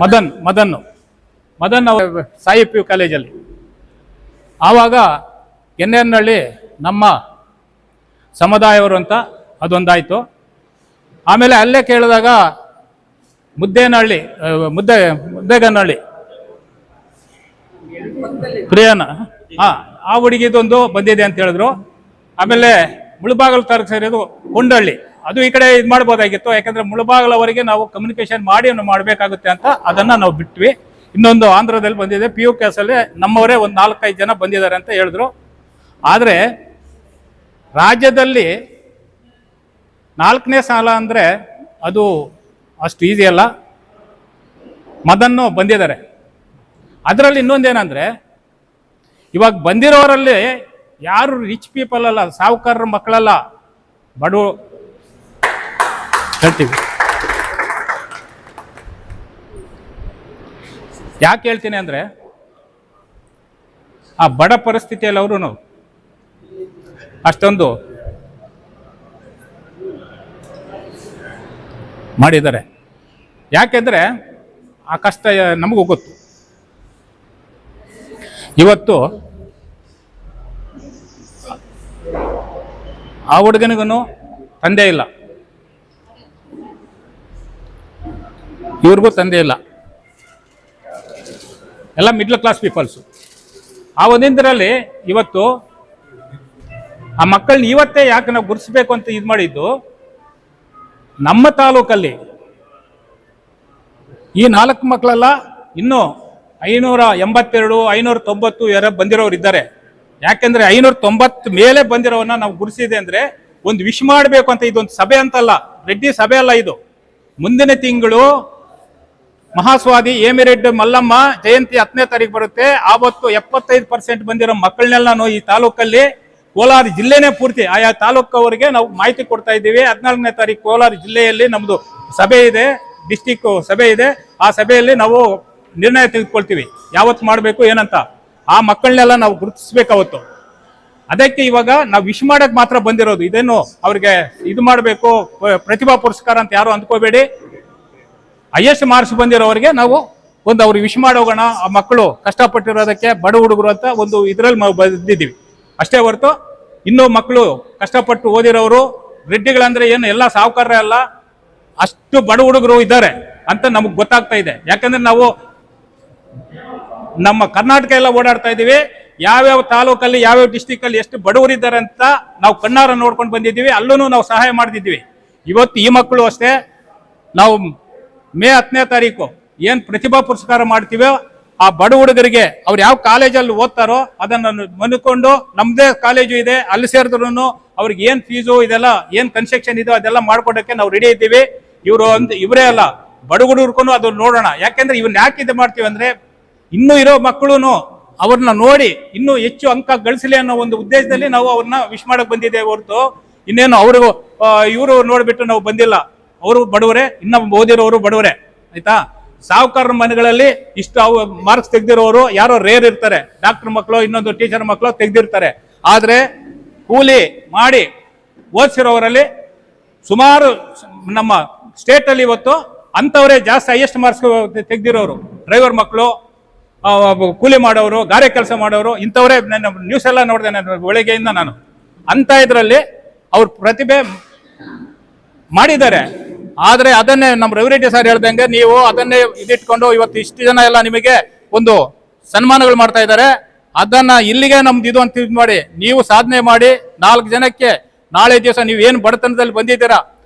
Madan Sai P U ಕಾಲೇಜಲ್ಲಿ. ಆವಾಗ ಕೆನ್ನೇರಿನಹಳ್ಳಿ ನಮ್ಮ ಸಮುದಾಯವರು ಅಂತ ಅದೊಂದಾಯಿತು. ಆಮೇಲೆ ಅಲ್ಲೇ ಕೇಳಿದಾಗ ಮುದ್ದೇಗನಹಳ್ಳಿ ಪ್ರಿಯಾನ ಆ ಹುಡುಗಿದೊಂದು ಬಂದಿದೆ ಅಂತ ಹೇಳಿದ್ರು. ಆಮೇಲೆ ಮುಳಬಾಗಲು ತಾಲೂಕು ಸೇರಿದು ಕೊಂಡಹಳ್ಳಿ, ಅದು ಈ ಕಡೆ ಇದು ಮಾಡ್ಬೋದಾಗಿತ್ತು. ಯಾಕಂದ್ರೆ ಮುಳಬಾಗಲವರೆಗೆ ನಾವು ಕಮ್ಯುನಿಕೇಶನ್ ಮಾಡಿ ಮಾಡಬೇಕಾಗುತ್ತೆ ಅಂತ ಅದನ್ನ ನಾವು ಬಿಟ್ವಿ. ಇನ್ನೊಂದು ಆಂಧ್ರದಲ್ಲಿ ಬಂದಿದೆ, ಪಿ ಯು ಕೇಸಲ್ಲಿ ನಮ್ಮವರೇ ಒಂದು 4-5 ಜನ ಬಂದಿದ್ದಾರೆ ಅಂತ ಹೇಳಿದ್ರು. ಆದರೆ ರಾಜ್ಯದಲ್ಲಿ 4ನೇ ಸಾಲ ಅಂದರೆ ಅದು ಅಷ್ಟು ಈಸಿ ಅಲ್ಲ. ಮದನ್ನು ಬಂದಿದ್ದಾರೆ. ಅದರಲ್ಲಿ ಇನ್ನೊಂದೇನಂದರೆ, ಇವಾಗ ಬಂದಿರೋರಲ್ಲಿ ಯಾರು ರಿಚ್ ಪೀಪಲ್ ಅಲ್ಲ, ಸಾಹುಕಾರರ ಮಕ್ಕಳಲ್ಲ, ಬಡವ ಹೇಳ್ತೀವಿ. ಯಾಕೆ ಹೇಳ್ತೀನಿ ಅಂದರೆ, ಆ ಬಡ ಪರಿಸ್ಥಿತಿಯಲ್ಲಿ ಅವರು ಅಷ್ಟೊಂದು ಮಾಡಿದ್ದಾರೆ. ಯಾಕೆಂದರೆ ಆ ಕಷ್ಟ ನಮಗೂ ಗೊತ್ತು. ಇವತ್ತು ಆ ಹುಡುಗನಿಗೂ ತಂದೆ ಇಲ್ಲ, ಇವ್ರಿಗೂ ತಂದೆ ಇಲ್ಲ, ಎಲ್ಲ ಮಿಡ್ಲ್ ಕ್ಲಾಸ್ ಪೀಪಲ್ಸು. ಆ ಒಂದಿಂದರಲ್ಲಿ ಇವತ್ತು ಆ ಮಕ್ಕಳನ್ನ ಇವತ್ತೇ ಯಾಕೆ ನಾವು ಗುರುತಿಸ್ಬೇಕು ಅಂತ ಇದು ಮಾಡಿದ್ದು, ನಮ್ಮ ತಾಲೂಕಲ್ಲಿ ಈ 4 ಮಕ್ಕಳೆಲ್ಲ ಇನ್ನೂ 582, 590 ಯಾರು ಬಂದಿರೋರು ಇದ್ದಾರೆ. ಯಾಕೆಂದ್ರೆ 590 ಮೇಲೆ ಬಂದಿರೋವನ್ನ ನಾವು ಗುರುತಿಸಿದೆ ಅಂದ್ರೆ ಒಂದು ವಿಶ್ ಮಾಡಬೇಕು ಅಂತ. ಇದೊಂದು ಸಭೆ ಅಂತಲ್ಲ, ರೆಡ್ಡಿ ಸಭೆ ಅಲ್ಲ ಇದು. ಮುಂದಿನ ತಿಂಗಳು ಮಹಾಸ್ವಾದಿ ಏಮಿರೆಡ್ಡಿ ಮಲ್ಲಮ್ಮ ಜಯಂತಿ 10ನೇ ತಾರೀಕು ಬರುತ್ತೆ. ಆವತ್ತು 75% ಬಂದಿರೋ ಮಕ್ಕಳನ್ನೆಲ್ಲ ಈ ತಾಲೂಕಲ್ಲಿ, ಕೋಲಾರ ಜಿಲ್ಲೆನೇ ಪೂರ್ತಿ ಆಯಾ ತಾಲೂಕವರಿಗೆ ನಾವು ಮಾಹಿತಿ ಕೊಡ್ತಾ ಇದ್ದೀವಿ. 14ನೇ ತಾರೀಕು ಕೋಲಾರ ಜಿಲ್ಲೆಯಲ್ಲಿ ನಮ್ದು ಸಭೆ ಇದೆ, ಡಿಸ್ಟಿಕ್ ಸಭೆ ಇದೆ. ಆ ಸಭೆಯಲ್ಲಿ ನಾವು ನಿರ್ಣಯ ತೆಗೆದುಕೊಳ್ತೀವಿ ಯಾವತ್ತು ಮಾಡಬೇಕು ಏನಂತ. ಆ ಮಕ್ಕಳನ್ನೆಲ್ಲ ನಾವು ಗುರುತಿಸ್ಬೇಕು ಅವತ್ತು. ಅದಕ್ಕೆ ಇವಾಗ ನಾವು ವಿಶ್ ಮಾಡಕ್ ಮಾತ್ರ ಬಂದಿರೋದು. ಇದೇನು ಅವ್ರಿಗೆ ಇದು ಮಾಡಬೇಕು ಪ್ರತಿಭಾ ಪುರಸ್ಕಾರ ಅಂತ ಯಾರು ಅಂದ್ಕೋಬೇಡಿ. ಹೈಯೆಸ್ಟ್ ಮಾರ್ಕ್ಸ್ ಬಂದಿರೋರಿಗೆ ನಾವು ಒಂದು ಅವ್ರಿಗೆ ವಿಶ್ ಮಾಡೋಗೋಣ. ಆ ಮಕ್ಕಳು ಕಷ್ಟಪಟ್ಟಿರೋದಕ್ಕೆ ಬಡ ಹುಡುಗರು ಅಂತ ಒಂದು ಇದರಲ್ಲಿ ನಾವು ಬಂದಿದ್ದೀವಿ ಅಷ್ಟೇ ಹೊರತು, ಇನ್ನೂ ಮಕ್ಕಳು ಕಷ್ಟಪಟ್ಟು ಓದಿರೋರು ರೆಡ್ಡಿಗಳಂದ್ರೆ ಏನು ಎಲ್ಲ ಸಾಹುಕಾರರೇ ಅಲ್ಲ, ಅಷ್ಟು ಬಡ ಹುಡುಗರು ಇದ್ದಾರೆ ಅಂತ ನಮಗೆ ಗೊತ್ತಾಗ್ತಾ ಇದೆ. ಯಾಕಂದ್ರೆ ನಾವು ನಮ್ಮ ಕರ್ನಾಟಕ ಎಲ್ಲ ಓಡಾಡ್ತಾ ಇದ್ದೀವಿ. ಯಾವ್ಯಾವ ತಾಲೂಕಲ್ಲಿ ಯಾವ್ಯಾವ ಡಿಸ್ಟಿಕ್ ಅಲ್ಲಿ ಎಷ್ಟು ಬಡವರಿದ್ದಾರೆ ಅಂತ ನಾವು ಕಣ್ಣಾರ ನೋಡ್ಕೊಂಡು ಬಂದಿದ್ದೀವಿ. ಅಲ್ಲೂ ನಾವು ಸಹಾಯ ಮಾಡ್ತಿದ್ದೀವಿ. ಇವತ್ತು ಈ ಮಕ್ಕಳು ಅಷ್ಟೇ, ನಾವು ಮೇ 10ನೇ ತಾರೀಕು ಏನ್ ಪ್ರತಿಭಾ ಪುರಸ್ಕಾರ ಮಾಡ್ತೀವೋ ಆ ಬಡ ಹುಡುಗರಿಗೆ ಅವ್ರು ಯಾವ ಕಾಲೇಜಲ್ಲಿ ಓದ್ತಾರೋ ಅದನ್ನು ಮನ್ಕೊಂಡು, ನಮ್ದೇ ಕಾಲೇಜು ಇದೆ ಅಲ್ಲಿ ಸೇರಿದ್ರು ಅವ್ರಿಗೆ ಏನ್ ಫೀಸು ಇದೆಲ್ಲ ಏನ್ ಕನ್ಸೆಕ್ಷನ್ ಇದೋ ಅದೆಲ್ಲ ಮಾಡ್ಕೊಡಕ್ಕೆ ನಾವು ರೆಡಿ ಇದ್ದೀವಿ. ಇವರೇ ಅಲ್ಲ, ಬಡ ಹುಡುಗರ್ಗೂ ಅದು ನೋಡೋಣ. ಯಾಕೆಂದ್ರೆ ಇವನ್ನ ಯಾಕೆ ಇದು ಮಾಡ್ತೀವಿ ಅಂದ್ರೆ, ಇನ್ನೂ ಇರೋ ಮಕ್ಕಳು ಅವ್ರನ್ನ ನೋಡಿ ಇನ್ನೂ ಹೆಚ್ಚು ಅಂಕ ಗಳಿಸಲಿ ಅನ್ನೋ ಒಂದು ಉದ್ದೇಶದಲ್ಲಿ ನಾವು ಅವ್ರನ್ನ ವಿಶ್ ಮಾಡಕ್ ಬಂದಿದ್ದೇವೆ ಹೊರತು ಇನ್ನೇನು ಅವ್ರಿಗೂ ಇವರು ನೋಡ್ಬಿಟ್ಟು ನಾವು ಬಂದಿಲ್ಲ. ಅವರು ಬಡವರೇ, ಇನ್ನ ಓದಿರೋರು ಬಡವರೇ, ಆಯ್ತಾ. ಸಾಹುಕಾರರ ಮನೆಗಳಲ್ಲಿ ಇಷ್ಟು ಮಾರ್ಕ್ಸ್ ತೆಗ್ದಿರೋರು ಯಾರೋ ರೇರ್ ಇರ್ತಾರೆ. ಡಾಕ್ಟರ್ ಮಕ್ಕಳು, ಇನ್ನೊಂದು ಟೀಚರ್ ಮಕ್ಕಳು ತೆಗ್ದಿರ್ತಾರೆ. ಆದ್ರೆ ಕೂಲಿ ಮಾಡಿ ಓದಿಸಿರೋರಲ್ಲಿ ಸುಮಾರು ನಮ್ಮ ಸ್ಟೇಟ್ ಅಲ್ಲಿ ಇವತ್ತು ಅಂತವರೇ ಜಾಸ್ತಿ ಹೈಯೆಸ್ಟ್ ಮಾರ್ಕ್ಸ್ ತೆಗ್ದಿರೋರು. ಡ್ರೈವರ್ ಮಕ್ಕಳು, ಕೂಲಿ ಮಾಡೋರು, ಗಾರೆ ಕೆಲಸ ಮಾಡೋರು, ಇಂಥವರೇ. ನನ್ನ ನ್ಯೂಸ್ ಎಲ್ಲ ನೋಡಿದೆ ನಾನು ಬೆಳಗ್ಗೆಯಿಂದ. ನಾನು ಅಂತ ಇದರಲ್ಲಿ ಅವ್ರ ಪ್ರತಿಭೆ ಮಾಡಿದ್ದಾರೆ. ಆದ್ರೆ ಅದನ್ನೇ ನಮ್ಮ ರವಿರೆಡ್ಡಿ ಸರ್ ಹೇಳ್ದಂಗೆ ನೀವು ಅದನ್ನೇ ಇದಿಟ್ಕೊಂಡು ಇವತ್ತು ಇಷ್ಟು ಜನ ಎಲ್ಲ ನಿಮಗೆ ಒಂದು ಸನ್ಮಾನಗಳು ಮಾಡ್ತಾ ಇದ್ದಾರೆ. ಅದನ್ನ ಇಲ್ಲಿಗೆ ನಮ್ದು ಇದು ಅಂತ ಇದು ಮಾಡಿ ನೀವು ಸಾಧನೆ ಮಾಡಿ 4 ಜನಕ್ಕೆ ನಾಳೆ ದಿವಸ ನೀವು ಏನು ಬಡತನದಲ್ಲಿ ಬಂದಿದ್ದೀರಾ,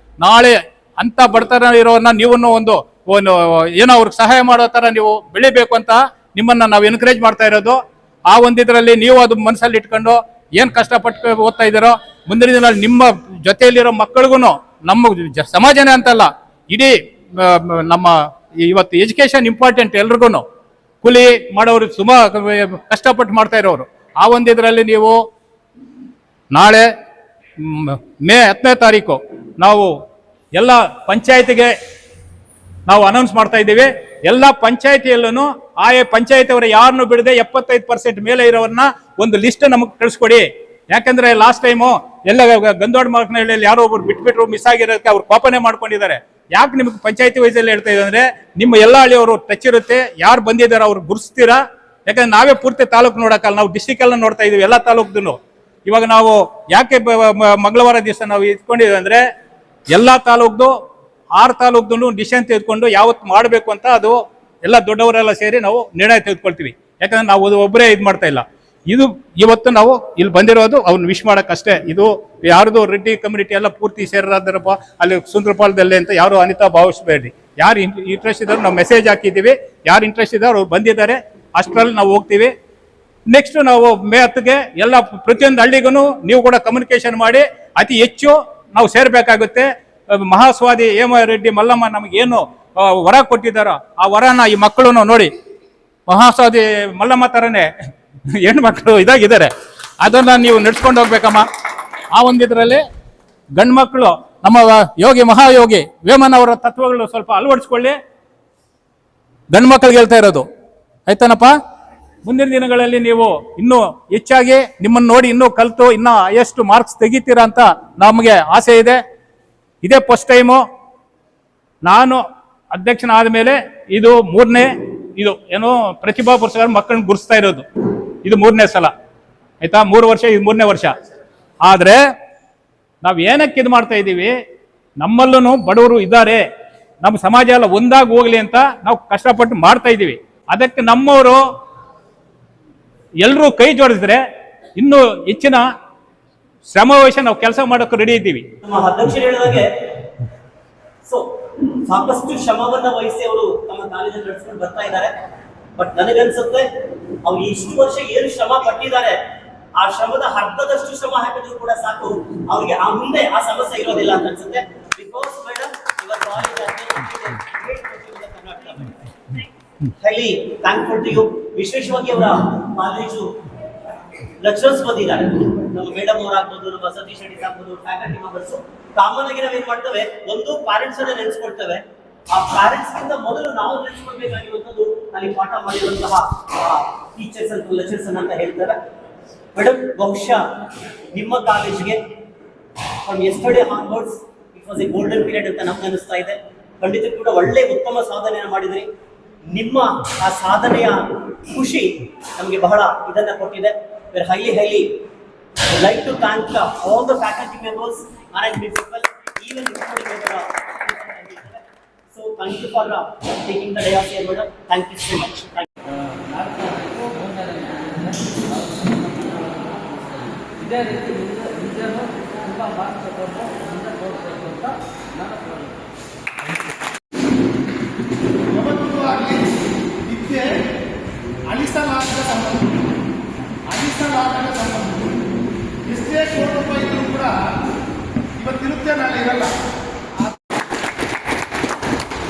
ನಾಳೆ ಅಂತ ಬಡತನ ಇರೋನ್ನ ನೀವು ಒಂದು ಏನೋ ಅವ್ರಿಗೆ ಸಹಾಯ ಮಾಡೋ ತರ ನೀವು ಬೆಳಿಬೇಕು ಅಂತ ನಿಮ್ಮನ್ನ ನಾವು ಎನ್ಕರೇಜ್ ಮಾಡ್ತಾ ಇರೋದು. ಆ ಒಂದಿದ್ರಲ್ಲಿ ನೀವು ಅದು ಮನಸ್ಸಲ್ಲಿ ಇಟ್ಕೊಂಡು ಏನ್ ಕಷ್ಟಪಟ್ಟು ಓದ್ತಾ ಇದ್ದೀರೋ, ಮುಂದಿನ ದಿನದಲ್ಲಿ ನಿಮ್ಮ ಜೊತೆಯಲ್ಲಿರೋ ಮಕ್ಕಳಿಗೂ, ನಮ್ಮ ಸಮಾಜನೇ ಅಂತಲ್ಲ ಇಡೀ ನಮ್ಮ ಇವತ್ತು ಎಜುಕೇಶನ್ ಇಂಪಾರ್ಟೆಂಟ್ ಎಲ್ರಿಗೂ. ಕೂಲಿ ಮಾಡೋರು ಸುಮಾರು ಕಷ್ಟಪಟ್ಟು ಮಾಡ್ತಾ ಇರೋರು. ಆ ಒಂದಿದ್ರಲ್ಲಿ ನೀವು ನಾಳೆ ಮೇ 10ನೇ ತಾರೀಕು ನಾವು ಎಲ್ಲ ಪಂಚಾಯತಿಗೆ ನಾವು ಅನೌನ್ಸ್ ಮಾಡ್ತಾ ಇದ್ದೀವಿ. ಎಲ್ಲ ಪಂಚಾಯತಿಯಲ್ಲೂ ಆಯಾ ಪಂಚಾಯತಿ ಅವರ ಯಾರನ್ನು ಬಿಡದೆ 75% ಮೇಲೆ ಇರೋರನ್ನ ಒಂದು ಲಿಸ್ಟ್ ನಮಗೆ ಕಳಿಸ್ಕೊಡಿ. ಯಾಕಂದ್ರೆ ಲಾಸ್ಟ್ ಟೈಮು ಎಲ್ಲ ಗಂದೋಡ್ ಮಾರ್ಕ್ನಹಳ್ಳಿಯಲ್ಲಿ ಯಾರೋ ಒಬ್ರು ಬಿಟ್ಬಿಟ್ರು, ಮಿಸ್ ಆಗಿರೋದಕ್ಕೆ ಅವ್ರು ಕೋಪನೆ ಮಾಡ್ಕೊಂಡಿದ್ದಾರೆ. ಯಾಕೆ ನಿಮ್ಗೆ ಪಂಚಾಯತಿ ವಯಸ್ಸಲ್ಲಿ ಹೇಳ್ತಾ ಇದ್ದೀವಿ ಅಂದ್ರೆ ನಿಮ್ಮ ಎಲ್ಲ ಹಳ್ಳಿಯವರು ಟಚ್ ಇರುತ್ತೆ, ಯಾರು ಬಂದಿದ್ದಾರೆ ಅವ್ರು ಗುರುಸ್ತೀರಾ. ಯಾಕಂದ್ರೆ ನಾವೇ ಪೂರ್ತಿ ತಾಲೂಕು ನೋಡಕ್ಕಲ್ಲ, ನಾವು ಡಿಸ್ಟಿಕ್ ಎಲ್ಲ ನೋಡ್ತಾ ಇದೀವಿ ಎಲ್ಲ ತಾಲೂಕ್ದು. ಇವಾಗ ನಾವು ಯಾಕೆ ಮಂಗಳವಾರ ದಿವಸ ನಾವು ಇಟ್ಕೊಂಡಿದ್ದೀವಿ ಅಂದ್ರೆ ಎಲ್ಲ ತಾಲೂಕ್ದು 6 ತಾಲೂಕ್ದು ಡಿಸಿಷನ್ ತೆಗೆದುಕೊಂಡು ಯಾವತ್ತು ಮಾಡಬೇಕು ಅಂತ ಅದು ಎಲ್ಲ ದೊಡ್ಡವರೆಲ್ಲ ಸೇರಿ ನಾವು ನಿರ್ಣಯ ತೆಗೆದುಕೊಳ್ತೀವಿ. ಯಾಕಂದ್ರೆ ನಾವು ಒಬ್ಬರೇ ಇದು ಮಾಡ್ತಾ ಇಲ್ಲ. ಇದು ಇವತ್ತು ನಾವು ಇಲ್ಲಿ ಬಂದಿರೋದು ಅವ್ನು ವಿಶ್ ಮಾಡಕ್ಕಷ್ಟೇ. ಇದು ಯಾರ್ದು ರೆಡ್ಡಿ ಕಮ್ಯುನಿಟಿ ಎಲ್ಲ ಪೂರ್ತಿ ಸೇರಾದ್ರಪ್ಪ ಅಲ್ಲಿ ಸುಂದ್ರಪಾಲದಲ್ಲಿ ಅಂತ ಯಾರು ಅನಿತಾ ಭಾವಿಸ್ಬೇಡಿ. ಯಾರು ಇಂಟ್ರೆಸ್ಟ್ ಇದ್ದಾರೆ ನಾವು ಮೆಸೇಜ್ ಹಾಕಿದ್ದೀವಿ, ಯಾರು ಇಂಟ್ರೆಸ್ಟ್ ಇದ್ದಾರೆ ಅವ್ರು ಬಂದಿದ್ದಾರೆ, ಅಷ್ಟರಲ್ಲಿ ನಾವು ಹೋಗ್ತೀವಿ. ನೆಕ್ಸ್ಟ್ ನಾವು ಮೇ 10ಗೆ ಎಲ್ಲ ಪ್ರತಿಯೊಂದು ಹಳ್ಳಿಗೂ ನೀವು ಕೂಡ ಕಮ್ಯುನಿಕೇಶನ್ ಮಾಡಿ ಅತಿ ಹೆಚ್ಚು ನಾವು ಸೇರ್ಬೇಕಾಗುತ್ತೆ. ಮಹಾಸ್ವಾದಿ ಹೇಮ ರೆಡ್ಡಿ ಮಲ್ಲಮ್ಮ ನಮಗೇನು ವರ ಕೊಟ್ಟಿದ್ದಾರೋ ಆ ವರನ ಈ ಮಕ್ಕಳು ನೋಡಿ ಮಹಾಸ್ವಾದಿ ಮಲ್ಲಮ್ಮ ಥರನೇ ಹೆಣ್ಮಕ್ಳು ಇದಾಗಿದ್ದಾರೆ, ಅದನ್ನ ನೀವು ನಡ್ಸ್ಕೊಂಡು ಹೋಗ್ಬೇಕಮ್ಮ. ಆ ಒಂದಿದ್ರಲ್ಲಿ ಗಂಡು ಮಕ್ಕಳು ನಮ್ಮ ಯೋಗಿ ಮಹಾಯೋಗಿ ವೇಮನ್ ಅವರ ತತ್ವಗಳು ಸ್ವಲ್ಪ ಅಳವಡಿಸ್ಕೊಳ್ಳಿ. ಗಂಡು ಮಕ್ಕಳಿಗೆ ಹೇಳ್ತಾ ಇರೋದು ಆಯ್ತಾನಪ್ಪ. ಮುಂದಿನ ದಿನಗಳಲ್ಲಿ ನೀವು ಇನ್ನೂ ಹೆಚ್ಚಾಗಿ ನಿಮ್ಮನ್ನು ನೋಡಿ ಇನ್ನೂ ಕಲಿತು ಇನ್ನೂ ಎಷ್ಟು ಮಾರ್ಕ್ಸ್ ತೆಗಿತೀರಾ ಅಂತ ನಮಗೆ ಆಸೆ ಇದೆ. ಇದೇ ಫಸ್ಟ್ ಟೈಮು ನಾನು ಅಧ್ಯಕ್ಷನಾದ ಮೇಲೆ ಇದು 3ನೇ ಇದು ಏನು ಪ್ರತಿಭಾ ಪುರಸ್ಕಾರ ಮಕ್ಕಳನ್ನ ಗುರುಸ್ತಾ ಇರೋದು. ಇದು 3ನೇ ಸಲ ಆಯ್ತಾ, 3 ವರ್ಷ ಇದು 3ನೇ ವರ್ಷ. ಆದರೆ ನಾವು ಏನಕ್ಕೆ ಇದು ಮಾಡ್ತಾ ಇದ್ದೀವಿ, ನಮ್ಮಲ್ಲೂ ಬಡವರು ಇದ್ದಾರೆ, ನಮ್ಮ ಸಮಾಜ ಎಲ್ಲ ಒಂದಾಗಿ ಹೋಗ್ಲಿ ಅಂತ ನಾವು ಕಷ್ಟಪಟ್ಟು ಮಾಡ್ತಾ ಇದ್ದೀವಿ. ಅದಕ್ಕೆ ನಮ್ಮವರು ಎಲ್ಲರೂ ಕೈ ಜೋಡಿಸಿದ್ರೆ ಇನ್ನೂ ಹೆಚ್ಚಿನ ಶ್ರಮವಹಿಸಿ ನಾವು ಕೆಲಸ ಮಾಡೋಕೆ ರೆಡಿ ಇದ್ದೀವಿ. ನಮ್ಮ ಅಧ್ಯಕ್ಷರು ಹೇಳಿದಾಗೆ ಸಾಕಷ್ಟು ಶ್ರಮವನ್ನ ವಹಿಸಿ ಅವರು ತಮ್ಮ ಕಾಲೇಜನ್ನು ನಡೆಸ್ಕೊಂಡು ಬರ್ತಾ ಇದ್ದಾರೆ. ಬಟ್ ನನಗನ್ಸುತ್ತೆ ಅವ್ರು ಇಷ್ಟು ವರ್ಷ ಏನು ಶ್ರಮ ಪಟ್ಟಿದ್ದಾರೆ ಆ ಶ್ರಮದ ಅರ್ಧದಷ್ಟು ಶ್ರಮ ಹಾಕಿದ್ರು ಕೂಡ ಸಾಕು, ಅವ್ರಿಗೆ ಆ ಮುಂದೆ ಆ ಸಮಸ್ಯೆ ಇರೋದಿಲ್ಲ ಅಂತ ಅನ್ಸುತ್ತೆ. Because madam your highly thankful to you. ವಿಶೇಷವಾಗಿ ಅವರ ಕಾಲೇಜು ಲೆಕ್ಚರ್ಸ್ ಬಂದಿದ್ದಾರೆ, ನಮ್ಮ ಮೇಡಮ್ ಅವರಾಗ್ಬೋದು, ನಮ್ಮ ಸತೀಶ್ ರೆಡ್ಡಿ ಆಗ್ಬೋದು, ಫ್ಯಾಕಲ್ಟಿ ಮೆಂಬರ್ಸ್. ಕಾಮನ್ ಆಗಿ ನಾವೇನ್ ಮಾಡ್ತೇವೆ, ಒಂದು ಪ್ಯಾರೆಂಟ್ಸ್ ಅನ್ನ ನೆನೆಸ್ಕೊಳ್ತೇವೆ. ಆ ಪ್ಯಾರೆಂಟ್ಸ್ ಗಿಂತ ಮೊದಲು ನಾವು ನೆನೆಸ್ಕೊಳ್ಬೇಕಾಗಿರುವಂತದ್ದು ಅಲ್ಲಿ ಪಾಠ ಮಾಡಿರುವಂತಹ ಟೀಚರ್ಸ್ ಅಂತ ಲೆಕ್ಚರ್ಸ್ ಅಂತ ಹೇಳ್ತಾರೆ. ಮೇಡಮ್ ಬಹುಶಃ ನಿಮ್ಮ ಕಾಲೇಜ್ಗೆ from yesterday onwards it was A golden period ಅಂತ ನಮ್ಗೆ ಅನಿಸ್ತಾ ಇದೆ. ಖಂಡಿತ ಕೂಡ ಒಳ್ಳೆ ಉತ್ತಮ ಸಾಧನೆಯನ್ನು ಮಾಡಿದ್ರಿ. ನಿಮ್ಮ ಆ ಸಾಧನೆಯ ಖುಷಿ ನಮಗೆ ಬಹಳ ಇದನ್ನ ಕೊಟ್ಟಿದೆ. We are highly like to thank all the faculty members, management people, even the member. So thank you for taking the day off here, madam. Thank you so much. ಇದೇ ರೀತಿ ವಿದ್ಯೆನೂ ತುಂಬ ಮಾರ್ಕ್ಸ್ ತಗೊಂಡು ಮುಂದೆ ಹೋಗಬೇಕು ಅಂತ ನಾನು ಯಾವತ್ತೂ ಆಗಲಿ ವಿದ್ಯೆ ಅಳಿಸಲಾಗದ ಸಂಪತ್ತು, ಅಳಿಸಲಾಗದ ಸಂಪತ್ತು. ಎಷ್ಟೇ ಕೋಟಿ ರೂಪಾಯಿ ಇದ್ರೂ ಕೂಡ ಇವತ್ತಿರುತ್ತೆ, ನಾಳೆ ಇರಲ್ಲ.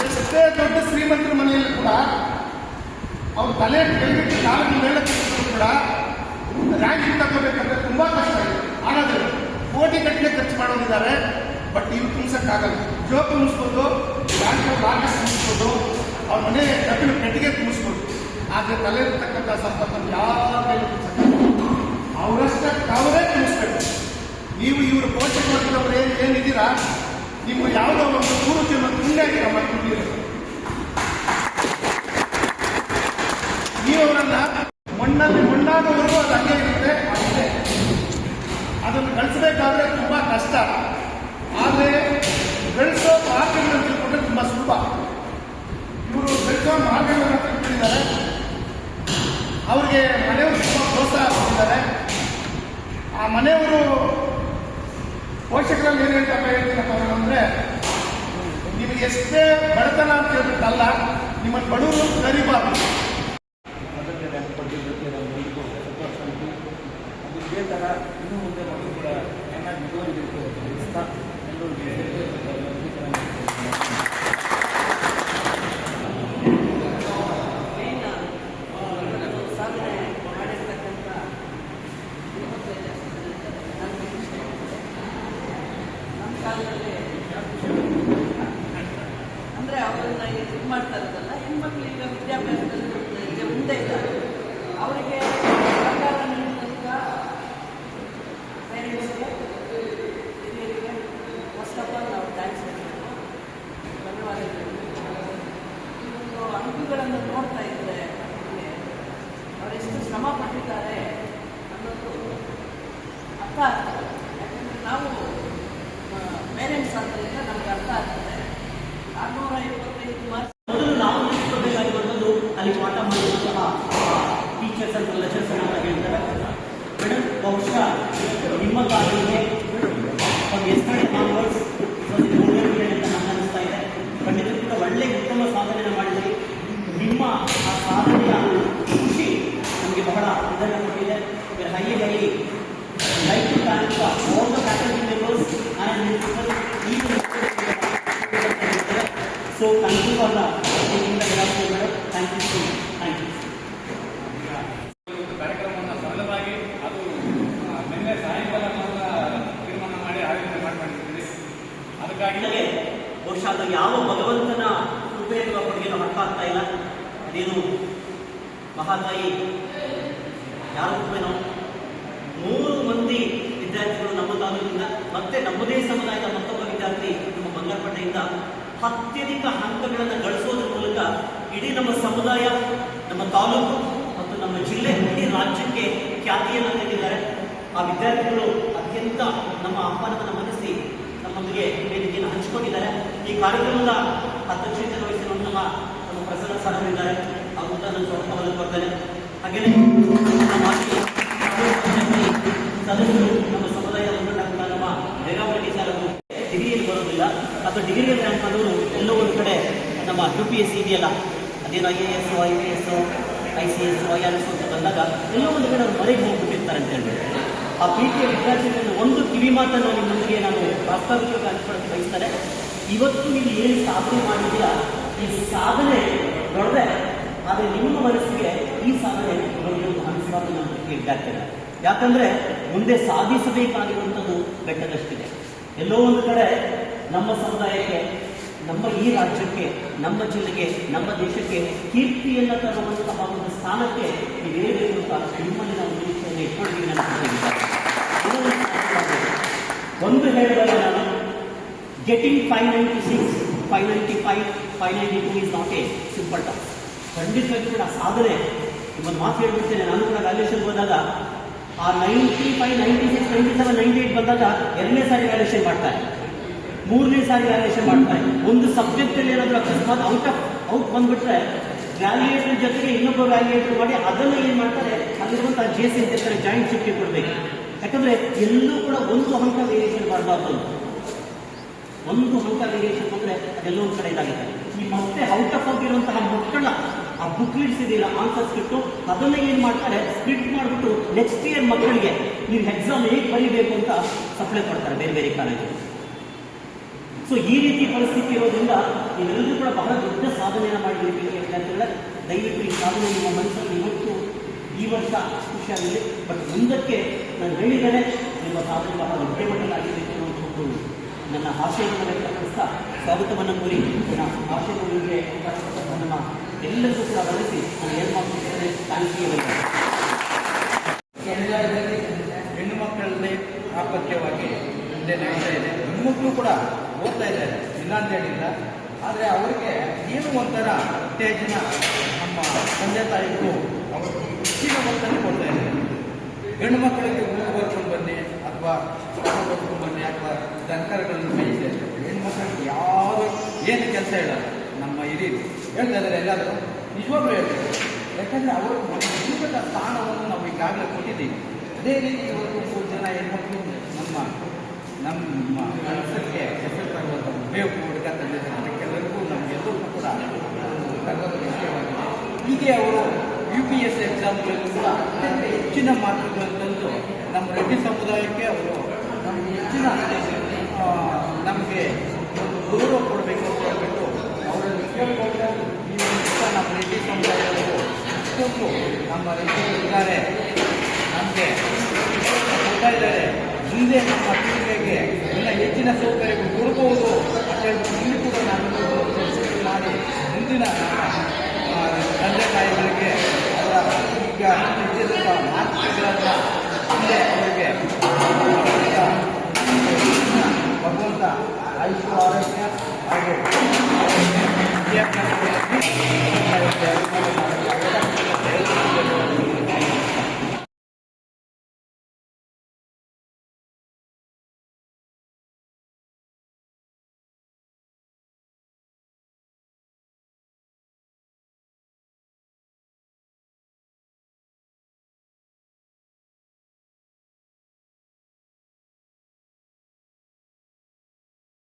ಎಷ್ಟೇ ದೊಡ್ಡ ಶ್ರೀಮಂತರ ಮನೆಯಲ್ಲಿ ಕೂಡ ಅವ್ರ ತಲೆ ಕೈಬಿಟ್ಟು ಕಾಲಕ್ಕೆ ಮೇಲೆ ಕೂಡ ರ್ಯಾಂಕ್ ತಗೋಬೇಕಂದ್ರೆ ತುಂಬಾ ಕಷ್ಟ ಇದೆ. ಆದರೆ ಕೋಟಿ ಗಟ್ಟಲೆ ಖರ್ಚು ಮಾಡೋದಿದ್ದಾರೆ, ಬಟ್ ಇವು ತುಂಬಿಸಕ್ಕಾಗಲ್ಲ. ಜೋಬ್ ತುಂಬಿಸ್ಬೋದು, ಬ್ಯಾಂಕ್ ತುಂಬಿಸ್ಬೋದು, ಅವ್ರ ಮನೆ ಡಬ್ಬಿನ ಪೆಟ್ಟಿಗೆ ತುಂಬಿಸ್ಬೋದು. ಆದರೆ ತಲೆ ಇರ್ತಕ್ಕಂಥ ಸಂಪತ್ತನ್ನು ಯಾರ ಕೈಲಿ ತುಂಬಿಸಕ್ಕಾಗಲ್ಲ. ಅವರಷ್ಟಕ್ಕೆ ಅವರೇ ತುಂಬಿಸ್ಬೇಕು. ನೀವು ಇವ್ರ ಪೋಷಕರು ಏನಿದ್ದೀರಾ, ನೀವು ಯಾವುದೋ ಒಂದು ಪೂರ್ವಜನ ತುಂಡಾಗಿ ಮಾಡ್ಕೊಂಡಿದ್ದೀರಿ. ನೀವು ಅವರನ್ನ ಮಣ್ಣಲ್ಲಿ ಮಣ್ಣಾದವರೆಗೂ ಅದು ಹಂಗೆ ಇರುತ್ತೆ. ಅದನ್ನು ಗಳಿಸಬೇಕಾದ್ರೆ ತುಂಬಾ ಕಷ್ಟ. ಆದರೆ ಬೆಳೆಸೋ ಮಾರ್ಗಗಳನ್ನು ತಿಳ್ಕೊಂಡ್ರೆ ತುಂಬಾ ಸುಲಭ. ಇವರು ಬೆಳೆಸೋ ಮಾರ್ಗಗಳನ್ನು ತಿಳ್ಕೊಂಡಿದ್ದಾರೆ. ಅವ್ರಿಗೆ ಮನೆಯವರು ತುಂಬ ಪ್ರೋತ್ಸಾಹ ಕೊಟ್ಟಿದ್ದಾರೆ. ಆ ಮನೆಯವರು ಪೋಷಕರಲ್ಲಿ ಏನು ಹೇಳ್ತೀನಪ್ಪ ಅಂದರೆ, ನಿಮಗೆ ಎಷ್ಟೇ ಬಡತನ ಅಂತ ಹೇಳ್ಬಿಟ್ಟಲ್ಲ, ನಿಮ್ಮನ್ನು ಬಡವರು ಕರಿಬಾರ್ದು. ಇದೇ ಥರ ಇನ್ನೂ ಮುಂದೆ ಮಕ್ಕಳು ಕೂಡ ಚೆನ್ನಾಗಿ ಮುಂದುವರಿಬೇಕು ಅಂತ ಎಲ್ಲರಿಗೆ ಸಾಧನೆ ಮಾಡಿರ್ತಕ್ಕಂಥ ನಮ್ಮ ಕಾಲದಲ್ಲಿ ಅಂದರೆ ಅವರನ್ನ ಇದು ಮಾಡ್ತಾ ಇರೋದಲ್ಲ, ಹೆಣ್ಮಕ್ಳು ಈಗ ವಿದ್ಯಾಭ್ಯಾಸದಲ್ಲಿ ಈಗ ಮುಂದೆ ಇದ್ದಾರೆ. ಅವರಿಗೆ ಸರ್ಕಾರ ನೀಡಿದಂಥ ಪೇರೆಂಟ್ಸ್ಗೆ ಹಿರಿಯರಿಗೆ ಫಸ್ಟ್ ಆಫ್ ಆಲ್ ನಾವು ಥ್ಯಾಂಕ್ಸ್ ಹೇಳ್ಬೇಕು. ಶ್ರಮ ಪಟ್ಟಿದ್ದಾರೆ ಅನ್ನೋದು ಅರ್ಥ ಆಗ್ತದೆ. ಯಾಕಂದರೆ ನಾವು ಪೇರೆಂಟ್ಸ್ ಆದ್ದರಿಂದ ನಮ್ಗೆ ಅರ್ಥ ಆಗ್ತದೆ. 625 ಮಾರ್ಕ್ಸ್ ಮೊದಲು ನಾವು ತಿಳಿಸ್ಕೊಳ್ಬೇಕಾಗಿರುವಂಥದ್ದು ಅಲ್ಲಿ ಪಾಠ ಮಾಡುವಂತಹ ಟೀಚರ್ಸ್ ಅಂತ ಲೆಕ್ಚರ್ಸ್ ಅಂತ ಹೇಳ್ತಾರೆ. ಮೇಡಮ್, ಬಹುಶಃ ನಿಮ್ಮ ಕಾಲಕ್ಕೆ ಎಸ್ಟರ್ಡೇ ಆನ್ವರ್ಡ್ಸ್ ಅಂತ ನಾನು ಅನಿಸ್ತಾ ಇದೆ. ಖಂಡಿತ ಕೂಡ ಒಳ್ಳೆ ಉತ್ತಮ ಸಾಧನೆ ಮಾಡಿದ್ರಿ. ನಿಮ್ಮ ಆ ಸಾಧನೆಯ ಖುಷಿ ನಮಗೆ ಬಹಳ ಇದನ್ನು ಕೊಟ್ಟಿದೆ. I like to thank all the faculty members and principal. So thank you for taking the class, madam. Thank you. Thank you. ಕಾರ್ಯಕ್ರಮವನ್ನು ಸರಳವಾಗಿ ಅದು ನಿನ್ನೆ ಸಾಯಂಕಾಲ ತೀರ್ಮಾನ ಮಾಡಿ ಆಯೋಜನೆ ಮಾಡಿಕೊಂಡಿದ್ದೀವಿ. ಅದಕ್ಕಾಗಿ ನನಗೆ ಬಹುಶಃ ಅದು ಯಾವ ಭಗವಂತನ ಕೃಪೆ ಅಥವಾ ಕೊಡುಗೆ ಅರ್ಥ ಆಗ್ತಾ ಇಲ್ಲ. ಅದೇನು ಮಹಾತಾಯಿ ಯಾರ ಕೃಪೆನೋ 3 ಮಂದಿ ವಿದ್ಯಾರ್ಥಿಗಳು ನಮ್ಮ ತಾಲೂಕಿಂದ ಮತ್ತೆ ನಮ್ಮದೇ ಸಮುದಾಯದ ಮತ್ತೊಬ್ಬ ವಿದ್ಯಾರ್ಥಿ ನಮ್ಮ ಬಂಗಾರಪೇಟೆಯಿಂದ ಅತ್ಯಧಿಕ ಅಂಕಗಳನ್ನು ಗಳಿಸೋದ್ರ ಮೂಲಕ ಇಡೀ ನಮ್ಮ ಸಮುದಾಯ, ನಮ್ಮ ತಾಲೂಕು ಮತ್ತು ನಮ್ಮ ಜಿಲ್ಲೆ, ಇಡೀ ರಾಜ್ಯಕ್ಕೆ ಖ್ಯಾತಿಯನ್ನು ತಂದಿದ್ದಾರೆ. ಆ ವಿದ್ಯಾರ್ಥಿಗಳು ಅತ್ಯಂತ ನಮ್ಮ ಆಹ್ವಾನವನ್ನು ಮನಸ್ಸಿ ನಮ್ಮೊಂದಿಗೆ ವೇದಿಕೆಯನ್ನು ಹಂಚಿಕೊಂಡಿದ್ದಾರೆ. ಈ ಕಾರ್ಯಕ್ರಮದ ಅಧ್ಯಕ್ಷತೆ ವಹಿಸಿರುವಂತಹ ನಮ್ಮ ಪ್ರಸನ್ನ ಸರ್ ಇದ್ದಾರೆ. ಅವರು ನನ್ನ ಸ್ವಾಗತವನ್ನು ಕೊಡ್ತಾರೆ. ಹಾಗೆಯೇ ಸದಸ್ಯರು ನಮ್ಮ ಸಮುದಾಯದ ಮುಖಂಡ ನಮ್ಮ ರೇಗಾವಳಿ ಸಾಲರು ಡಿಗ್ರಿಯಲ್ಲಿ ಬರೋದಿಲ್ಲ ಅಥವಾ ಡಿಗ್ರಿಯಲ್ಲಿ ರ್ಯಾಂಕ್ ಮಾಡೋರು ಎಲ್ಲೋ ಒಂದು ಕಡೆ ನಮ್ಮ UPSC ಇದೆಯಲ್ಲ, ಅದೇನು IAS, IPS, ICS, IRS ಅಂತ ಬಂದಾಗ ಎಲ್ಲೋ ಒಂದು ಕಡೆ ಅವ್ರು ಮರೆಗೆ ಹೋಗ್ಬಿಟ್ಟಿರ್ತಾರೆ ಅಂತ ಹೇಳ್ಬಿಟ್ಟು ಆ ಪ್ರೀತಿಯ ವಿದ್ಯಾರ್ಥಿಗಳನ್ನು ಒಂದು ಕಿವಿ ಮಾತನ್ನು ನಿಮ್ಮೊಂದಿಗೆ ನಾನು ಪ್ರಾಸ್ತಾವಿಕವಾಗಿ ಹಂಚ್ಕೊಳ್ಳೋಕ್ಕೆ ಬಯಸ್ತಾರೆ. ಇವತ್ತು ನೀವು ಏನು ಸಾಧನೆ ಮಾಡಿದ್ದೀರಾ, ಈ ಸಾಧನೆ ದೊಡ್ಡದೆ, ಆದರೆ ನಿಮ್ಮ ಮನಸ್ಸಿಗೆ ಈ ಸಾಧನೆ ದೊಡ್ಡದು ಅನಿಸಬಾರ್ದು ನನ್ನ ವಿದ್ಯಾರ್ಥಿಗಳು. ಯಾಕಂದರೆ ಮುಂದೆ ಸಾಧಿಸಬೇಕಾಗಿರುವಂಥದ್ದು ಬೆಟ್ಟದಷ್ಟಿದೆ. ಎಲ್ಲೋ ಒಂದು ಕಡೆ ನಮ್ಮ ಸಮುದಾಯಕ್ಕೆ, ನಮ್ಮ ಈ ರಾಜ್ಯಕ್ಕೆ, ನಮ್ಮ ಜಿಲ್ಲೆಗೆ, ನಮ್ಮ ದೇಶಕ್ಕೆ ಕೀರ್ತಿಯನ್ನು ತರುವಂತಹ ಒಂದು ಸ್ಥಾನಕ್ಕೆ ನೀವೇರಬೇಕು ಅಂತ ನಿಮ್ಮಲ್ಲಿ ನಾವು ನಿರೀಕ್ಷೆಯನ್ನು ಇಟ್ಕೊಂಡಿದ್ದೀವಿ. ನನ್ನ ಒಂದು ಹೇಳಿದಾಗ ನಾನು getting 596, 595, 592 is not A simple task. ಖಂಡಿತವಾಗಿ ಕೂಡ ಸಾಧನೆ. ನಿಮ್ಮನ್ನು ಮಾತು ಹೇಳ್ಬಿಡ್ತೇನೆ, ನಾನು ಕೂಡ ವ್ಯಾಲ್ಯೂಷನ್ ಹೋದಾಗ ಆ 95, 96, 97, 98 ಬಂದಾಗ 2ನೇ ಸಾರಿ ವ್ಯಾಲ್ಯೂಷನ್ ಮಾಡ್ತಾರೆ, 3ನೇ ಸಾರಿ ವ್ಯಾಲ್ಯೂಷನ್ ಮಾಡ್ತಾರೆ. ಒಂದು ಸಬ್ಜೆಕ್ಟಲ್ಲಿ ಏನಾದರೂ ಅಕಸ್ಮಾತ್ ಔಟ್ ಬಂದ್ಬಿಟ್ರೆ ವ್ಯಾಲ್ಯೂಯೇಟರ್ ಜೊತೆಗೆ ಇನ್ನೊಬ್ಬ ವ್ಯಾಲ್ಯೂಯೇಟರ್ ಮಾಡಿ ಅದನ್ನು ಏನು ಮಾಡ್ತಾರೆ, ಅಲ್ಲಿರುವಂಥ JC ಅಂತ ಇರ್ತಾರೆ, ಜಾಯಿಂಟ್ ಶಿಫ್ಟ್ ಕೊಡಬೇಕು. ಯಾಕಂದರೆ ಎಲ್ಲೂ ಕೂಡ ಒಂದು ಅಂಕ ವೇರಿಯೇಷನ್ ಮಾಡಬಾರ್ದು. ಒಂದು ಅಂಕ ವೇರಿಯೇಷನ್ ಬಂದರೆ ಅದೆಲ್ಲೋ ಒಂದು ಕಡೆ ಇದಾಗಿದೆ. ಈ ಮತ್ತೆ ಔಟ್ ಆಫ್ ಆಗಿರುವಂತಹ ಮಕ್ಕಳ ಆ ಬುಕ್ಲೆಟ್ಸ್ ಇದೆಯಲ್ಲ, ಆನ್ಸರ್ ಸ್ಕ್ರಿಪ್ಟು, ಅದನ್ನು ಏನು ಮಾಡ್ತಾರೆ, ಸ್ಪ್ಲಿಟ್ ಮಾಡಿಬಿಟ್ಟು ನೆಕ್ಸ್ಟ್ ಇಯರ್ ಮಕ್ಕಳಿಗೆ ನೀವು ಎಕ್ಸಾಮ್ ಹೇಗೆ ಬರೀಬೇಕು ಅಂತ ಸಪ್ಲೈ ಕೊಡ್ತಾರೆ ಬೇರೆ ಬೇರೆ ಕಾಲೇಜು. ಸೊ ಈ ರೀತಿ ಪರಿಸ್ಥಿತಿ ಇರೋದ್ರಿಂದ ನೀವೆಲ್ಲರೂ ಕೂಡ ಬಹಳ ದೊಡ್ಡ ಸಾಧನೆಯನ್ನು ಮಾಡಿದ್ದೀರಿ ವಿದ್ಯಾರ್ಥಿಗಳೇ. ದಯವಿಟ್ಟು ಈ ಸಾಧನೆ ನಿಮ್ಮ ಮನಸ್ಸಲ್ಲಿ ಇವತ್ತು ಈ ವರ್ಷ ಖುಷಿಯಾಗಿದೆ. ಬಟ್ ಮುಂದಕ್ಕೆ ನಾನು ಹೇಳಿದರೆ ನಿಮ್ಮ ಸಾಧನೆ ಬಹಳ ದೊಡ್ಡ ಮಟ್ಟದಾಗಿರಬೇಕು ಅನ್ನೋದು ನನ್ನ ಆಶಯವನ್ನು ವ್ಯಕ್ತಪಡಿಸ್ತಾ ಸ್ವಾಗತವನ್ನು ಕೋರಿ ನನ್ನ ಆಶಯಗಳಿಗೆ ನನ್ನ ಎಲ್ಲರಿಗೂ ಕೂಡ ಬಳಸಿ ನಾನು ಏನು ಮಾಡ್ತಿದ್ದೇನೆ. Thank you. ಹೆಣ್ಣು ಮಕ್ಕಳಲ್ಲಿ ಆಪತ್ಯವಾಗಿ ಮುಂದೆ ನಡೀತಾ ಇದೆ. ಹೆಣ್ಮಕ್ಳು ಕೂಡ ಓದ್ತಾ ಇದ್ದಾರೆ, ಇಲ್ಲ ಅಂತ ಹೇಳಿಲ್ಲ. ಆದರೆ ಅವರಿಗೆ ಏನು ಒಂಥರ ಉತ್ತೇಜನ ನಮ್ಮ ತಂದೆ ತಾಯಿಗಳು ಅವರು ಹೆಚ್ಚಿನ ಒತ್ತನ್ನು ಕೊಡ್ತಾ ಇದ್ದಾರೆ. ಹೆಣ್ಣು ಮಕ್ಕಳಿಗೆ ಊರು ಬರ್ಕೊಂಡು ಬನ್ನಿ ಅಥವಾ ಬರ್ಕೊಂಡು ಬನ್ನಿ ಅಥವಾ ದನಕರಗಳನ್ನು ಮೇಯಿಸಿ, ಹೆಣ್ಣು ಮಕ್ಕಳಿಗೆ ಯಾವ ಏನು ಕೆಲಸ ಹೇಳಲ್ಲ. ನಮ್ಮ ಹಿರಿಯರು ಹೇಳ್ತಾ ಇದ್ದಾರೆ, ಎಲ್ಲಾದರೂ ನಿಜವಾಗ್ಲೂ ಹೇಳ್ತಾರೆ. ಯಾಕಂದರೆ ಅವರು ಜೀವದ ಸ್ಥಾನವನ್ನು ನಾವು ಈಗಾಗಲೇ ಕೊಟ್ಟಿದ್ದೀವಿ. ಅದೇ ರೀತಿ ಇವತ್ತು 3 ಜನ ಹೆಣ್ಮಕ್ಳು ನಮ್ಮ ಕೆಲಸಕ್ಕೆ ಹೆಸರು ತರುವಂಥ ಉಪಯೋಗ ಹುಡುಗ ತಂದೆ ಕೆಲವರಿಗೂ ನಮಗೆಲ್ಲರಿಗೂ ಕೂಡ ಕರ್ನಾಟಕ ವಿಷಯವಾಗಿದೆ. ಹೀಗೆ ಅವರು UPSC ಎಕ್ಸಾಮ್ಗಳಲ್ಲೂ ಕೂಡ ಅತ್ಯಂತ ಹೆಚ್ಚಿನ ಮಾರ್ಕ್ಗಳನ್ನು ತಂದು ನಮ್ಮ ರೆಡ್ಡಿ ಸಮುದಾಯಕ್ಕೆ ಅವರು ನಮಗೆ ಹೆಚ್ಚಿನ ನಮಗೆ ಒಂದು ಗೌರವ ಕೊಡಬೇಕು ಅಂತ ಹೇಳ್ಬಿಟ್ಟು ಅವರಲ್ಲಿ ಕೇಳ್ಕೊಂಡ್ರೆ ನೀವು ನಮ್ಮ ರೆಡ್ಡಿ ಸಮುದಾಯದವರು ಇಷ್ಟೊಂದು ನಮ್ಮ ರೆಡ್ಡಿಗಳು ಇದ್ದಾರೆ, ನಮಗೆ ಕೊಡ್ತಾ ಇದ್ದಾರೆ, ಮುಂದೆ ನಮ್ಮ ಪೀಳಿಗೆಗೆ ಎಲ್ಲ ಹೆಚ್ಚಿನ ಸೌಕರ್ಯಗಳು ಕೊಡ್ಬೋದು ಅಂತ ಹೇಳ್ಬಿಟ್ಟು